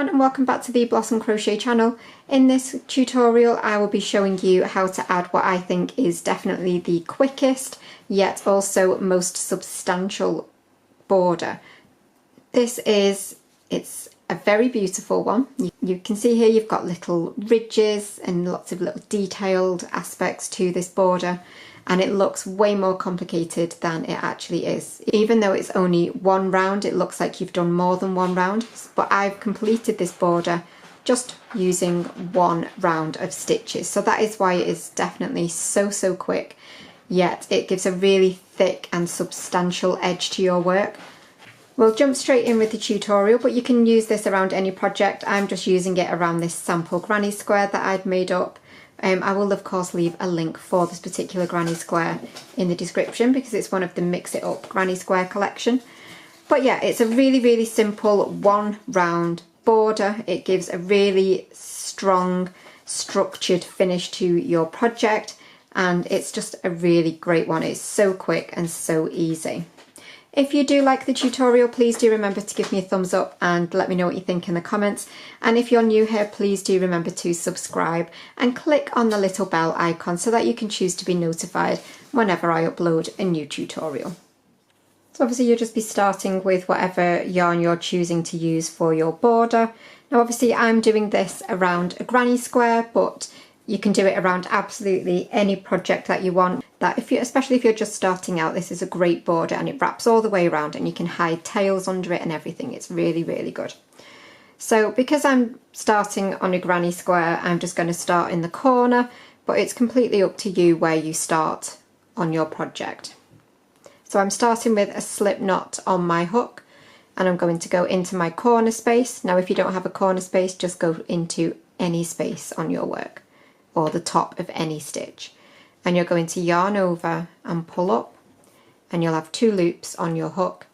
everyone and welcome back to the Blossom Crochet channel. In this tutorial I will be showing you how to add what I think is definitely the quickest yet also most substantial border. It's a very beautiful one. You can see here you've got little ridges and lots of little detailed aspects to this border, and it looks way more complicated than it actually is. Even though it's only one round, it looks like you've done more than one round, but I've completed this border just using one round of stitches. So that is why it is definitely so quick, yet it gives a really thick and substantial edge to your work. We'll jump straight in with the tutorial, but you can use this around any project. I'm just using it around this sample granny square that I'd made up. I will of course leave a link for this particular granny square in the description because it's one of the Mix It Up granny square collection. But yeah, it's a really simple one round border. It gives a really strong structured finish to your project, and it's just a really great one. It's so quick and so easy. If you do like the tutorial, please do remember to give me a thumbs up and let me know what you think in the comments. And if you're new here, please do remember to subscribe and click on the little bell icon so that you can choose to be notified whenever I upload a new tutorial. So obviously you'll just be starting with whatever yarn you're choosing to use for your border. Now obviously I'm doing this around a granny square, but you can do it around absolutely any project that you want. Especially if you're just starting out, this is a great border and it wraps all the way around and you can hide tails under it and everything. It's really good. So because I'm starting on a granny square, I'm just going to start in the corner, but it's completely up to you where you start on your project. So I'm starting with a slip knot on my hook and I'm going to go into my corner space. Now if you don't have a corner space, just go into any space on your work or the top of any stitch. And you're going to yarn over and pull up, and you'll have 2 loops on your hook,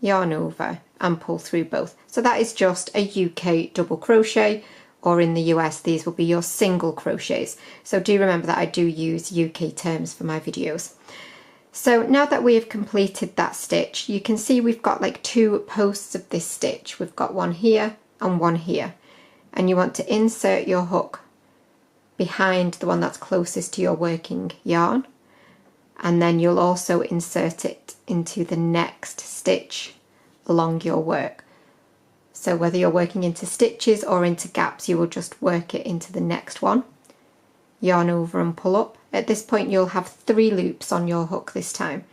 yarn over and pull through both. So that is just a UK double crochet, or in the US these will be your single crochets. So do remember that I do use UK terms for my videos. So now that we have completed that stitch, you can see we've got like 2 posts of this stitch. We've got one here and one here, and you want to insert your hook behind the one that's closest to your working yarn, and then you'll also insert it into the next stitch along your work. So whether you're working into stitches or into gaps, you will just work it into the next one, yarn over and pull up. At this point you'll have 3 loops on your hook this time.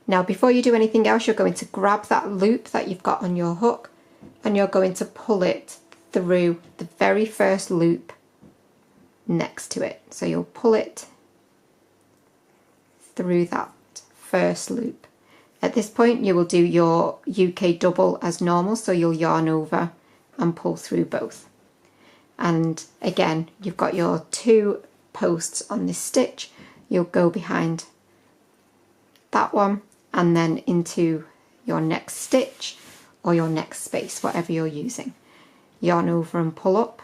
Now before you do anything else, you're going to grab that loop that you've got on your hook and you're going to pull it through the very first loop next to it. So you'll pull it through that first loop. At this point you will do your UK double as normal, so you'll yarn over and pull through both. And again, you've got your 2 posts on this stitch. You'll go behind that one and then into your next stitch or your next space, whatever you're using. Yarn over and pull up.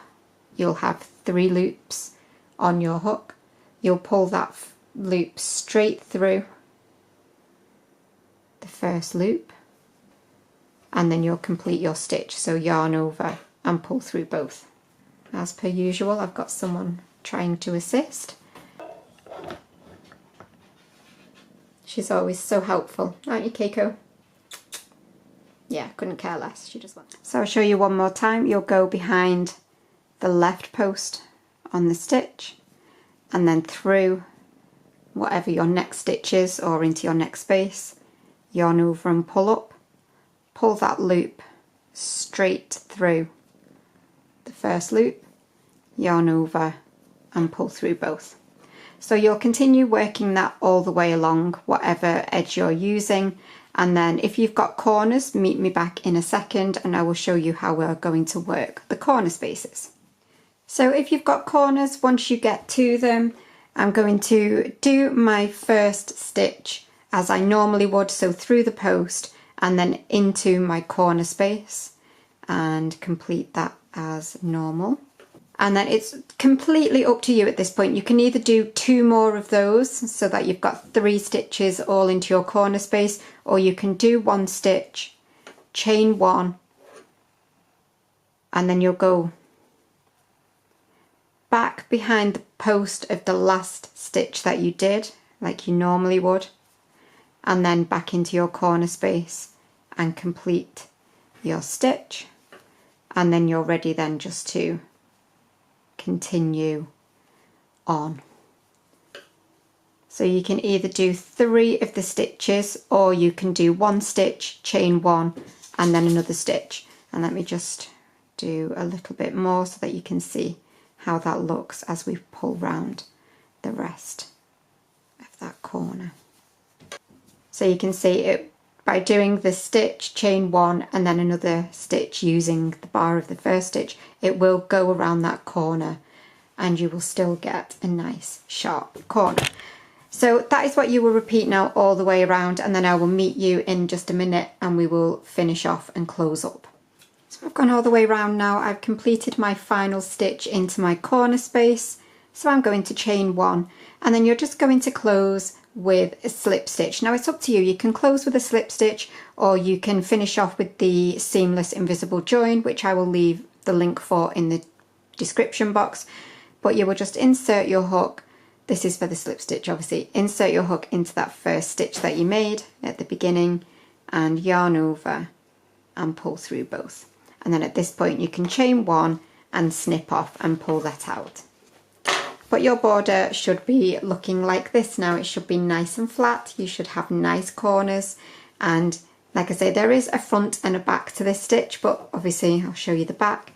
You'll have 3 loops on your hook. You'll pull that loop straight through the first loop and then you'll complete your stitch. So yarn over and pull through both. As per usual, I've got someone trying to assist. She's always so helpful, aren't you, Keiko? Yeah, couldn't care less. She just wants. So I'll show you one more time. You'll go behind the left post on the stitch and then through whatever your next stitch is or into your next space, yarn over and pull up, pull that loop straight through the first loop, yarn over and pull through both. So you'll continue working that all the way along whatever edge you're using, and then if you've got corners, meet me back in a second and I will show you how we're going to work the corner spaces. So if you've got corners, once you get to them, I'm going to do my first stitch as I normally would, so through the post and then into my corner space and complete that as normal. And then it's completely up to you at this point. You can either do 2 more of those so that you've got 3 stitches all into your corner space, or you can do 1 stitch, chain 1, and then you'll go back behind the post of the last stitch that you did, like you normally would, and then back into your corner space and complete your stitch, and then you're ready then just to continue on. So you can either do 3 of the stitches, or you can do 1 stitch, chain 1, and then another stitch. And let me just do a little bit more so that you can see how that looks as we pull round the rest of that corner. So you can see it by doing the stitch, chain 1, and then another stitch using the bar of the first stitch, it will go around that corner and you will still get a nice sharp corner. So that is what you will repeat now all the way around, and then I will meet you in just a minute and we will finish off and close up. So I've gone all the way around now. I've completed my final stitch into my corner space. So I'm going to chain 1, and then you're just going to close with a slip stitch. Now it's up to you. You can close with a slip stitch, or you can finish off with the seamless invisible join, which I will leave the link for in the description box. But you will just insert your hook. This is for the slip stitch, obviously. Insert your hook into that first stitch that you made at the beginning and yarn over and pull through both. And then at this point you can chain 1 and snip off and pull that out. But your border should be looking like this now. It should be nice and flat. You should have nice corners, and like I say, there is a front and a back to this stitch, but obviously I'll show you the back.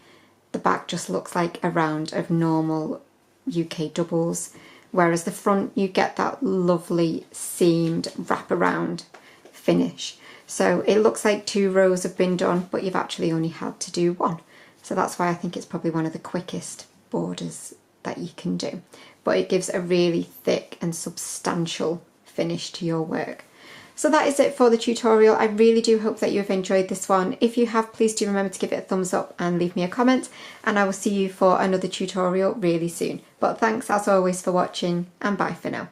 The back just looks like a round of normal UK doubles, whereas the front you get that lovely seamed wraparound finish. So it looks like 2 rows have been done, but you've actually only had to do 1. So that's why I think it's probably one of the quickest borders that you can do. But it gives a really thick and substantial finish to your work. So that is it for the tutorial. I really do hope that you have enjoyed this one. If you have, please do remember to give it a thumbs up and leave me a comment, and I will see you for another tutorial really soon. But thanks as always for watching, and bye for now.